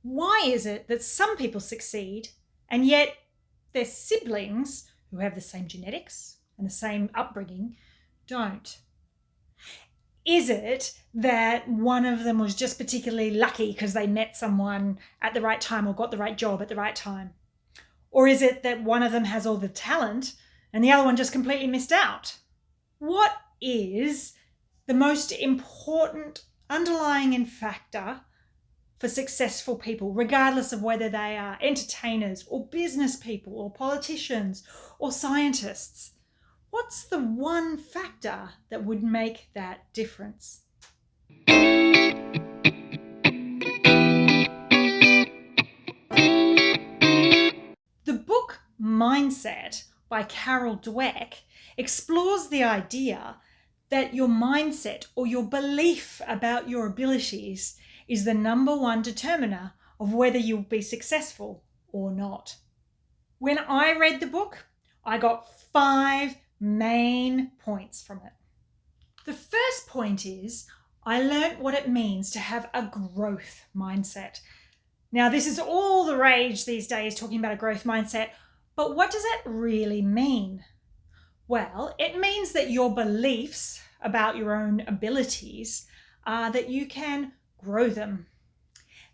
Why is it that some people succeed and yet their siblings who have the same genetics and the same upbringing don't? Is it that one of them was just particularly lucky because they met someone at the right time or got the right job at the right time? Or is it that one of them has all the talent and the other one just completely missed out? What is the most important underlying factor for successful people, regardless of whether they are entertainers or business people or politicians or scientists? What's the one factor that would make that difference? The book Mindset by Carol Dweck explores the idea that your mindset or your belief about your abilities is the number one determiner of whether you'll be successful or not. When I read the book, I got 5 main points from it. The first point is I learned what it means to have a growth mindset. Now, this is all the rage these days, talking about a growth mindset, but what does it really mean? Well, it means that your beliefs about your own abilities are that you can grow them,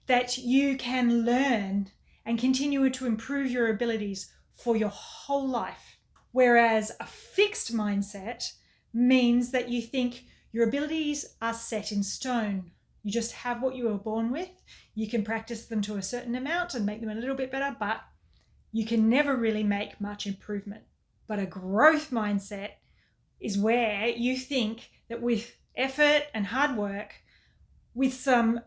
that you can learn and continue to improve your abilities for your whole life. Whereas a fixed mindset means that you think your abilities are set in stone. You just have what you were born with. You can practice them to a certain amount and make them a little bit better, but you can never really make much improvement. But a growth mindset is where you think that with effort and hard work, with some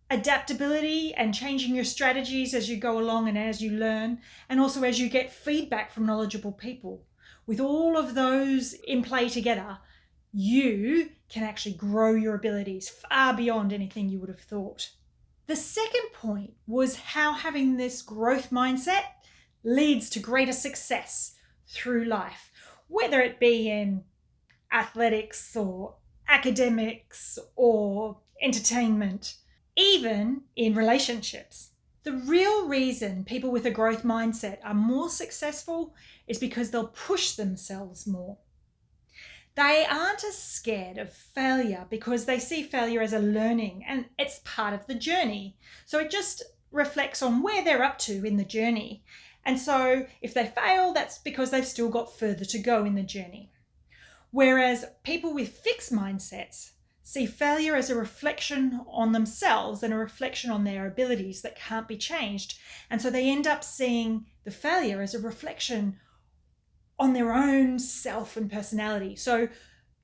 adaptability and changing your strategies as you go along and as you learn, and also as you get feedback from knowledgeable people, with all of those in play together, you can actually grow your abilities far beyond anything you would have thought. The second point was how having this growth mindset leads to greater success through life, whether it be in athletics or academics or entertainment, even in relationships. The real reason people with a growth mindset are more successful is because they'll push themselves more. They aren't as scared of failure because they see failure as a learning and it's part of the journey. So it just reflects on where they're up to in the journey. And so if they fail, that's because they've still got further to go in the journey. Whereas people with fixed mindsets see failure as a reflection on themselves and a reflection on their abilities that can't be changed. And so they end up seeing the failure as a reflection on their own self and personality. So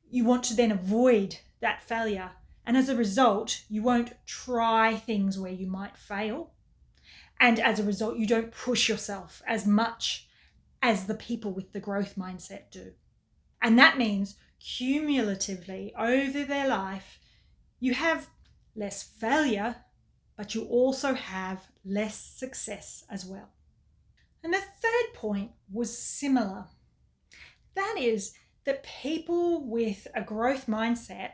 you want to then avoid that failure. And as a result, you won't try things where you might fail. And as a result, you don't push yourself as much as the people with the growth mindset do. And that means cumulatively over their life, you have less failure, but you also have less success as well. And the third point was similar. That is that people with a growth mindset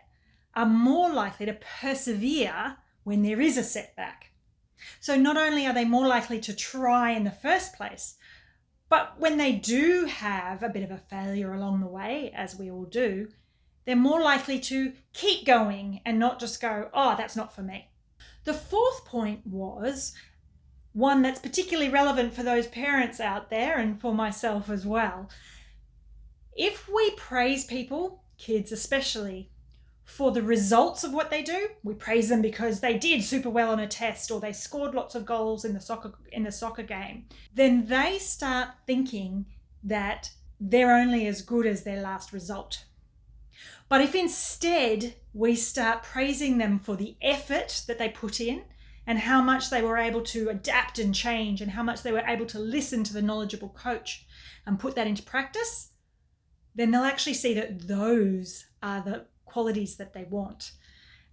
are more likely to persevere when there is a setback. So not only are they more likely to try in the first place, but when they do have a bit of a failure along the way, as we all do, they're more likely to keep going and not just go, oh, that's not for me. The fourth point was one that's particularly relevant for those parents out there and for myself as well. If we praise people, kids especially, for the results of what they do, we praise them because they did super well on a test or they scored lots of goals in the soccer game, then they start thinking that they're only as good as their last result. But if instead we start praising them for the effort that they put in and how much they were able to adapt and change and how much they were able to listen to the knowledgeable coach and put that into practice, then they'll actually see that those are the qualities that they want.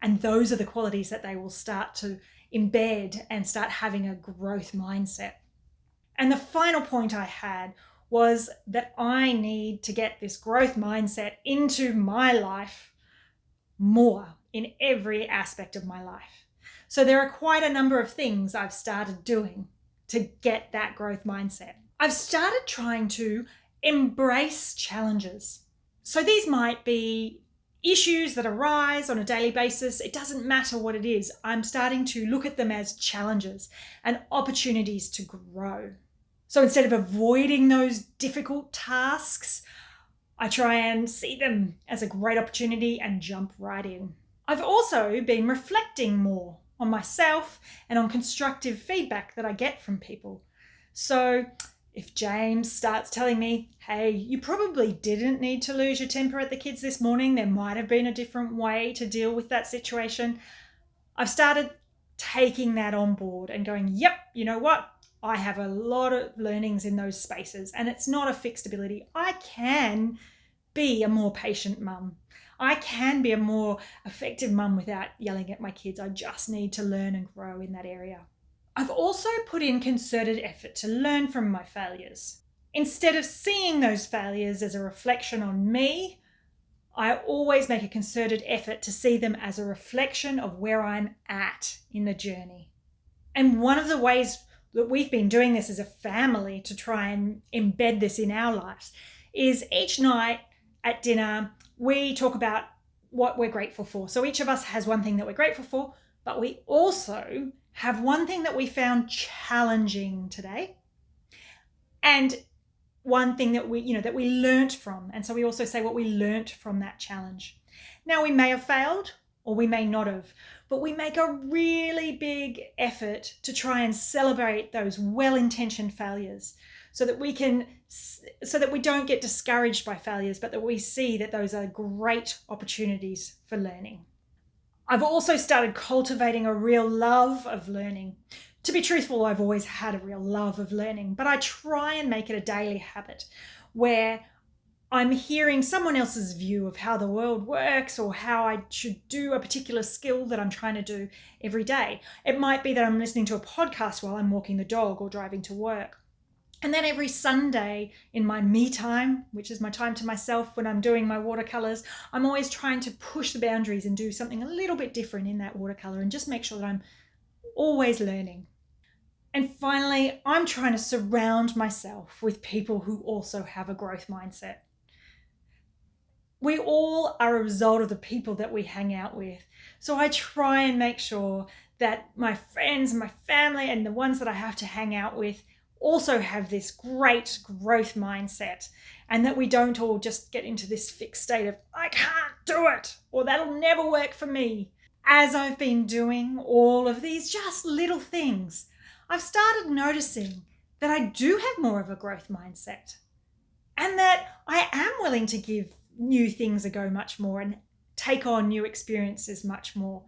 And those are the qualities that they will start to embed and start having a growth mindset. And the final point I had was that I need to get this growth mindset into my life more in every aspect of my life. So there are quite a number of things I've started doing to get that growth mindset. I've started trying to embrace challenges. So these might be issues that arise on a daily basis. It doesn't matter what it is. I'm starting to look at them as challenges and opportunities to grow. So instead of avoiding those difficult tasks, I try and see them as a great opportunity and jump right in. I've also been reflecting more on myself and on constructive feedback that I get from people. So if James starts telling me, hey, you probably didn't need to lose your temper at the kids this morning, there might have been a different way to deal with that situation, I've started taking that on board and going, yep, you know what? I have a lot of learnings in those spaces, and it's not a fixed ability. I can be a more patient mum. I can be a more effective mum without yelling at my kids. I just need to learn and grow in that area. I've also put in concerted effort to learn from my failures. Instead of seeing those failures as a reflection on me, I always make a concerted effort to see them as a reflection of where I'm at in the journey. And one of the ways that we've been doing this as a family to try and embed this in our lives is each night at dinner, we talk about what we're grateful for. So each of us has one thing that we're grateful for, but we also have one thing that we found challenging today and one thing that we learnt from. And so we also say what we learnt from that challenge. Now, we may have failed or we may not have, but we make a really big effort to try and celebrate those well-intentioned failures so that we don't get discouraged by failures, but that we see that those are great opportunities for learning. I've also started cultivating a real love of learning. To be truthful, I've always had a real love of learning, but I try and make it a daily habit where I'm hearing someone else's view of how the world works or how I should do a particular skill that I'm trying to do every day. It might be that I'm listening to a podcast while I'm walking the dog or driving to work. And then every Sunday in my me time, which is my time to myself when I'm doing my watercolors, I'm always trying to push the boundaries and do something a little bit different in that watercolor and just make sure that I'm always learning. And finally, I'm trying to surround myself with people who also have a growth mindset. We all are a result of the people that we hang out with. So I try and make sure that my friends, my family, and the ones that I have to hang out with also have this great growth mindset, and that we don't all just get into this fixed state of, I can't do it, or that'll never work for me. As I've been doing all of these just little things, I've started noticing that I do have more of a growth mindset and that I am willing to give new things a go much more and take on new experiences much more.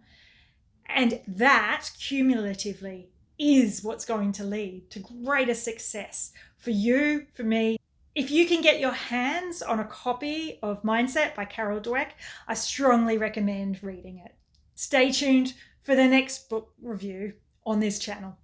And that cumulatively is what's going to lead to greater success for you, for me. If you can get your hands on a copy of Mindset by Carol Dweck, I strongly recommend reading it. Stay tuned for the next book review on this channel.